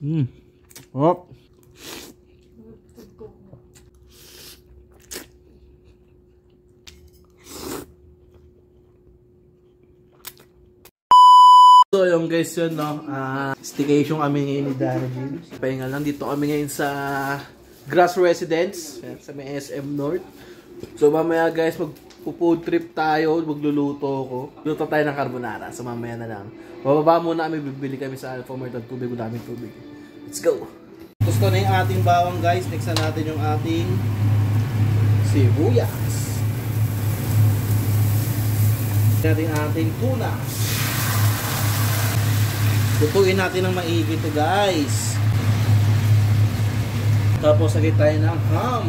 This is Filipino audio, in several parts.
Oh. So yung guys yun, no, staycation kami ngayon ni Darryl. Pahinga lang, dito kami ngayon sa Grass Residence, sa may SM North. So mamaya guys, mag-food trip tayo, magluluto ako. Luto tayo ng carbonara, so mamaya na lang. Bababa muna kami, bibili kami sa Alpha Mart ng tubig, daming tubig. Let's go! Gusto na yung ating bawang guys, next na natin yung ating sibuyas. Natin ating tuna. Lutuin natin ng maigi ito guys. Tapos lagay tayo ng ham.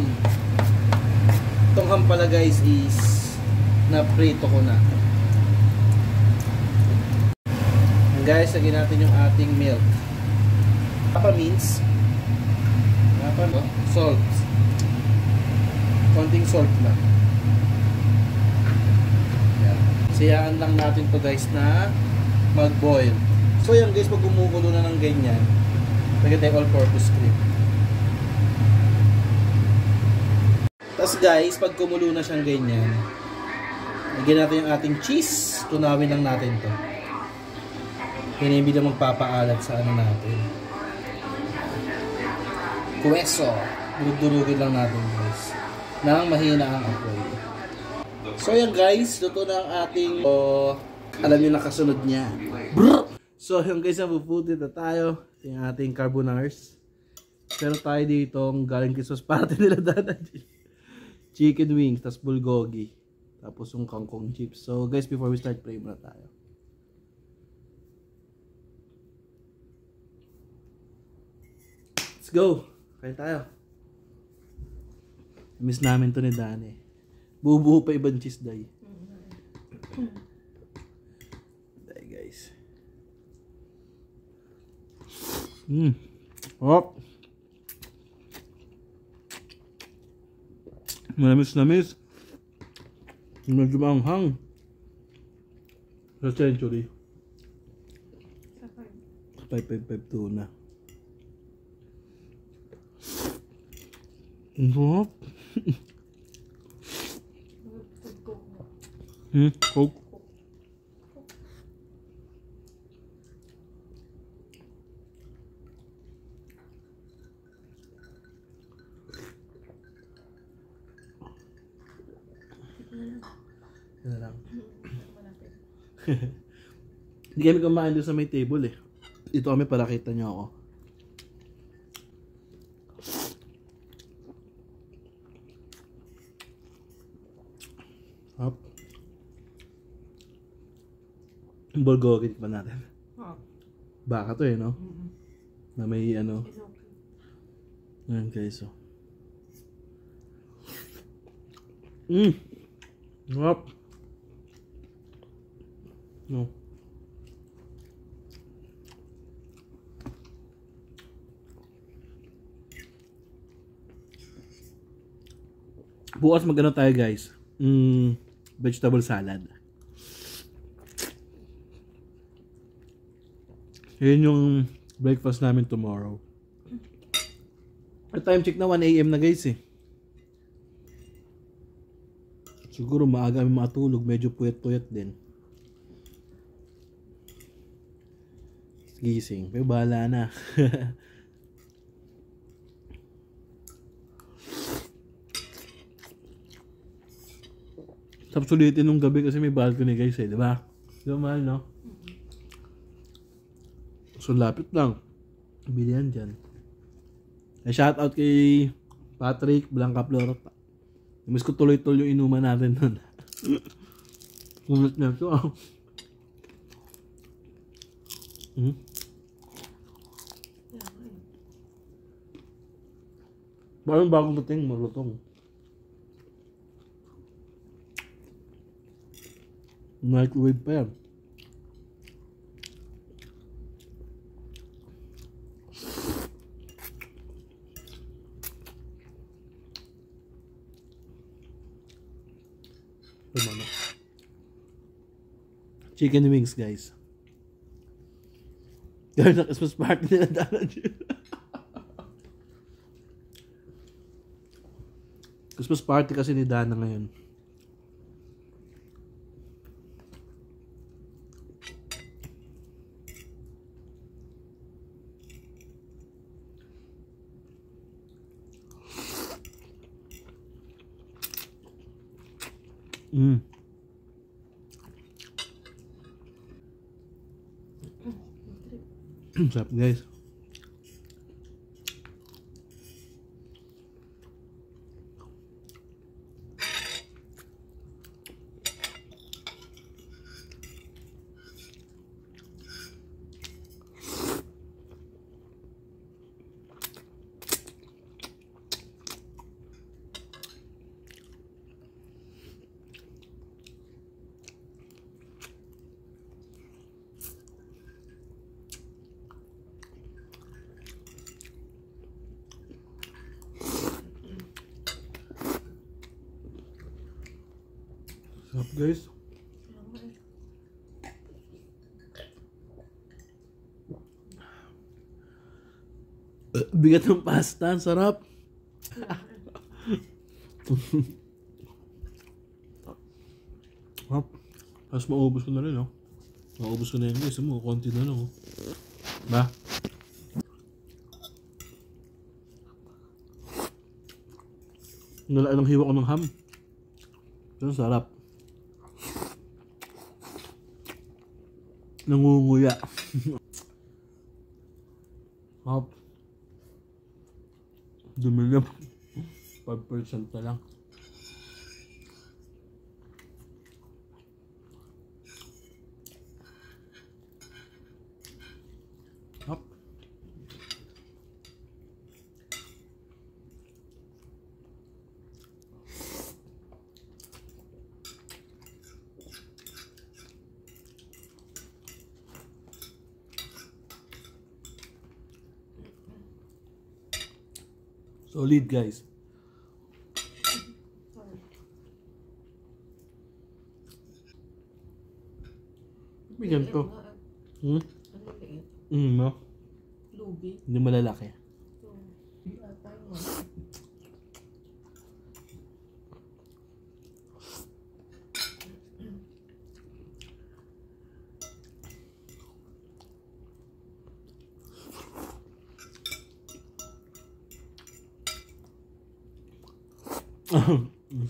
Itong ham pala guys is na-prito ko na. And guys, lagay natin yung ating milk. Apa means? Apa no? Salt. Konting salt lang. Yan. Siyaan lang natin to guys na mag-boil. So yan guys, pag gumugulo na ng ganyan, lagyan tayo all-purpose cream. Tapos guys, pag kumulo na siyang ganyan, lagyan natin yung ating cheese. Tunawin lang natin to. Kaya hindi na magpapaalat sa ano natin. Kuweso. Durug-durugin lang natin guys. Nang mahina ang apoy. So yan guys, luto na ang ating alam nyo na kasunod niya. Brrr! So yung guys, napuputin na tayo. Yung ating carbonars. Pero tayo dito, galing Christmas party nila dada. Chicken wings, tas bulgogi. Tapos yung kangkong chips. So guys, before we start, pray muna tayo. Let's go! Kaya tayo. Miss namin to ni Dani. Bubuo pa ibang cheese day. Day guys. Hop. Manamis-namis. Medyo maanghang. Sa century. 555 tuna. Hop. Coke. Yan lang. Hindi kami kumain doon sa may table eh. Ito kami para kita nyo ako. Hop. Bulgogi pa natin. Baka to eh, no? Na may ano. Ayan guys, oh. Hop. No. Bukas magano tayo guys. Vegetable salad. Yun yung breakfast namin tomorrow. At time check na 1 AM na guys eh. Siguro maaga kami matulog, medyo puyat-puyat din. Gising, pero bahala na. Tapos ulitin nung gabi kasi may balcony guys eh, di ba? Di ba mahal, no? So lapit lang. Bilihan dyan. Shout out kay Patrick Blanca Flor. Miss ko tuloy-tuloy yung inuman natin nun. Ulit na ito. Parang bagong dating malutong. Microwave pa yan. Chicken wings guys. Gawin na Christmas party nila Dana Jill. Christmas party kasi ni Dana ngayon. Sarap guys. Sarap guys. Bigat ng pasta, sarap. Sarap. Tapos maubos ko na rin, no? Maubos ko na yun guys, mo konti na lang, oh. Ba? Nalaan ng hiwa ko ng ham. Pero sarap. Nangunguya. Hop. Dumilim. 5% na lang. Hop. Solid guys. Bigyan to. No? Lubi. Hindi malalaki.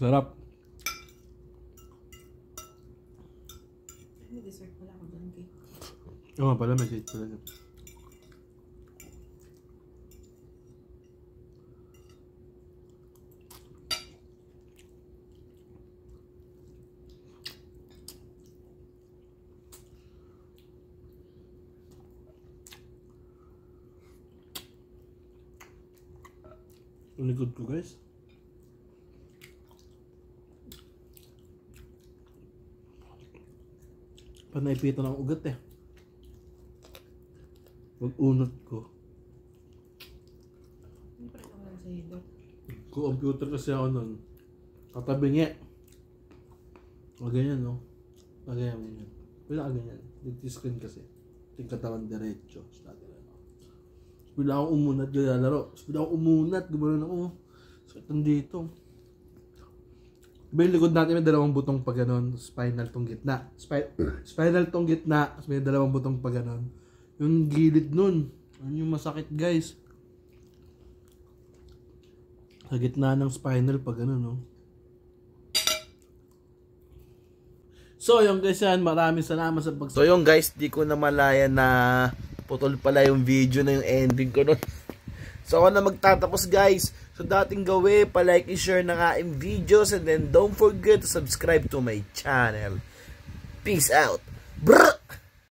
Sarap. May dessert pala ako dyan, cake. Oo pala, may cake pala. Unikod ko guys. Panaipitan ng ugat eh. Pag-unot ko. Hindi pa rin ako lang sa hidot. Computer kasi ako nun. Katabi nga. O ganyan no. O ganyan, ganyan. Wala ka ganyan. Dito screen kasi. Yung katawan diretso. Bila akong umunat, galalaro. Bila akong umunat, gumanon ako. Sakit nandito. Diba yung likod natin may dalawang butong pa ganon, spinal tong gitna. Spinal tong gitna, may dalawang butong pa ganon. Yung gilid nun, yun yung masakit guys. Sa gitna ng spinal pa ganon, no. So yung guys yan, maraming salamat sa pag... So yung guys, di ko na malaya na putol pala yung video na yung ending ko nun. So ako na magtatapos guys. So dating gawin, pa-like and share ng aking videos and then don't forget to subscribe to my channel. Peace out. Brr!